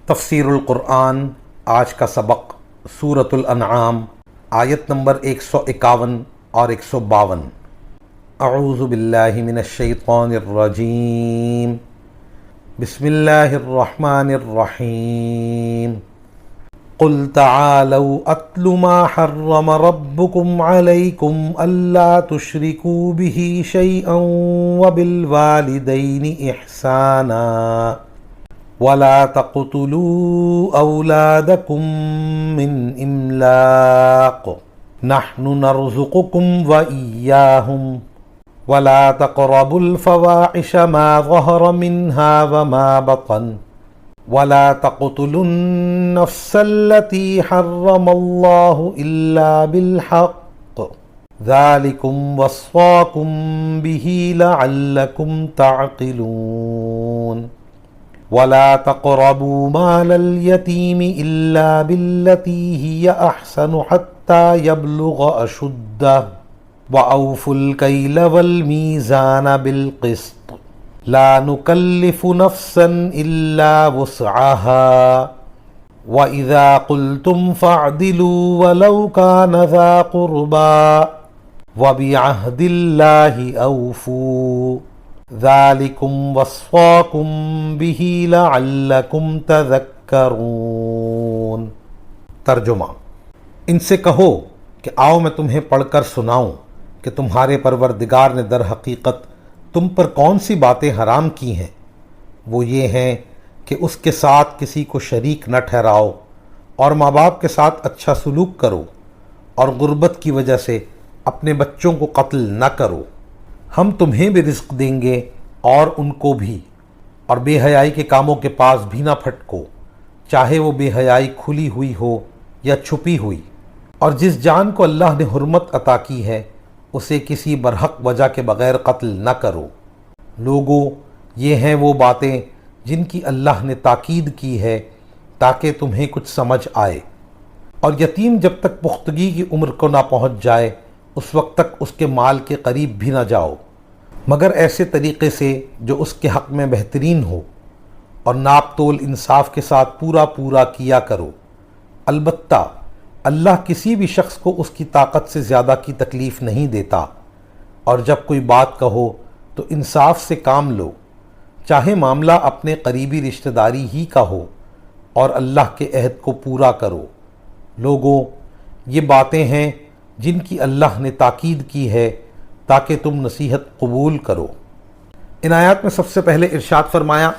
تفسیر القرآن آج کا سبق سورۃ الانعام آیت نمبر 151 اور 152۔ اعوذ باللہ من الشیطان الرجیم، بسم اللہ الرحمن الرحیم۔ قل تعالوا اتل ما حرم ربكم علیکم الا تشرکوا به شیئا وبالوالدین احسانا ولا تقتلوا أولادكم من إملاق نحن نرزقكم وإياهم ولا تقربوا الفواحش ما ظهر منها وما بطن ولا تقتلوا النفس التي حرم الله إلا بالحق ذلكم وصاكم به لعلكم تعقلون ولا تقربوا مال اليتيم إلا بالتي هي أحسن حتى يبلغ أشده وأوفوا الكيل والميزان بالقسط لا نكلف نفسا إلا وسعها وإذا قلتم فاعدلوا ولو كان ذا قربى وبعهد الله أوفوا ذالکم وصاکم بہ لعلکم تذکرون۔ ترجمہ: ان سے کہو کہ آؤ میں تمہیں پڑھ کر سناؤں کہ تمہارے پروردگار نے در حقیقت تم پر کون سی باتیں حرام کی ہیں۔ وہ یہ ہیں کہ اس کے ساتھ کسی کو شریک نہ ٹھہراؤ، اور ماں باپ کے ساتھ اچھا سلوک کرو، اور غربت کی وجہ سے اپنے بچوں کو قتل نہ کرو۔ ہم تمہیں بھی رزق دیں گے اور ان کو بھی، اور بے حیائی کے کاموں کے پاس بھی نہ پھٹکو، چاہے وہ بے حیائی کھلی ہوئی ہو یا چھپی ہوئی، اور جس جان کو اللہ نے حرمت عطا کی ہے اسے کسی برحق وجہ کے بغیر قتل نہ کرو۔ لوگو، یہ ہیں وہ باتیں جن کی اللہ نے تاکید کی ہے تاکہ تمہیں کچھ سمجھ آئے، اور یتیم جب تک پختگی کی عمر کو نہ پہنچ جائے اس وقت تک اس کے مال کے قریب بھی نہ جاؤ، مگر ایسے طریقے سے جو اس کے حق میں بہترین ہو، اور ناپ تول انصاف کے ساتھ پورا کیا کرو۔ البتہ اللہ کسی بھی شخص کو اس کی طاقت سے زیادہ کی تکلیف نہیں دیتا، اور جب کوئی بات کہو تو انصاف سے کام لو، چاہے معاملہ اپنے قریبی رشتہ داری ہی کا ہو، اور اللہ کے عہد کو پورا کرو۔ لوگوں، یہ باتیں ہیں جن کی اللہ نے تاکید کی ہے تاکہ تم نصیحت قبول کرو۔ ان آیات میں سب سے پہلے ارشاد فرمایا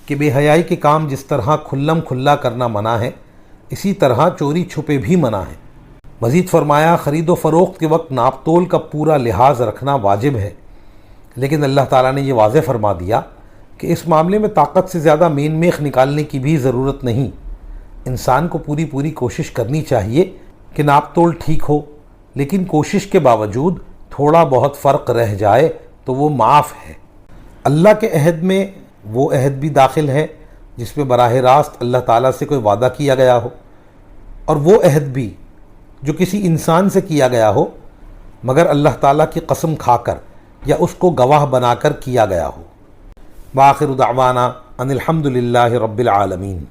کہ بے حیائی کے کام جس طرح کھلم کھلا کرنا منع ہے، اسی طرح چوری چھپے بھی منع ہے۔ مزید فرمایا خرید و فروخت کے وقت ناپ تول کا پورا لحاظ رکھنا واجب ہے، لیکن اللہ تعالیٰ نے یہ واضح فرما دیا کہ اس معاملے میں طاقت سے زیادہ مین میخ نکالنے کی بھی ضرورت نہیں۔ انسان کو پوری کوشش کرنی چاہیے کہ ناپ تول ٹھیک ہو، لیکن کوشش کے باوجود تھوڑا بہت فرق رہ جائے تو وہ معاف ہے۔ اللہ کے عہد میں وہ عہد بھی داخل ہے جس میں براہ راست اللہ تعالیٰ سے کوئی وعدہ کیا گیا ہو، اور وہ عہد بھی جو کسی انسان سے کیا گیا ہو مگر اللہ تعالیٰ کی قسم کھا کر یا اس کو گواہ بنا کر کیا گیا ہو۔ وآخر دعوانا ان الحمد للہ رب العالمین۔